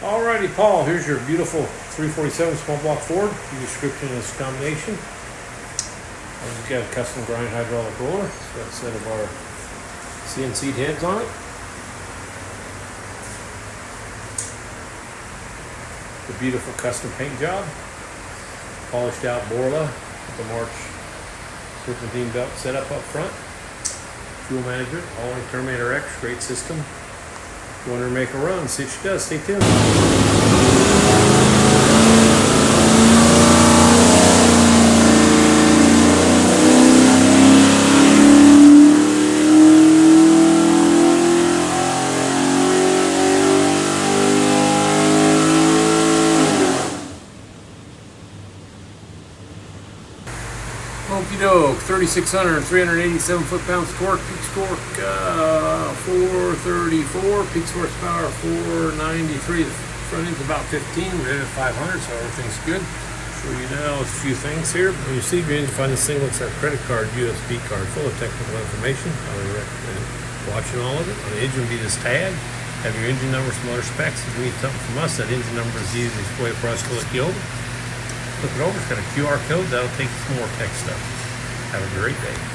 Alrighty, Paul, here's your beautiful 347 small block Ford. The description of this combination. We've got a custom grind hydraulic roller. So got a set of our CNC heads on it. The beautiful custom paint job. Polished out Borla with the March Serpentine belt setup up front. Fuel management, Holley Terminator X, great system. If you want her to make a run, see what she does. Stay tuned. Okie doke, 3,600, 387 foot-pounds torque, peak torque 434, peak horsepower 493. The front end's about 15, we're at 500, so everything's good. Show you now a few things here. When you see your engine, find this thing looks like a credit card, USB card, full of technical information. I would recommend watching all of it. On the engine will be this tag. Have your engine number, some other specs. If you need something from us, that engine number is the easiest way for us to look you over. Look it over, it's got a QR code, that'll take you some more tech stuff. Have a great day.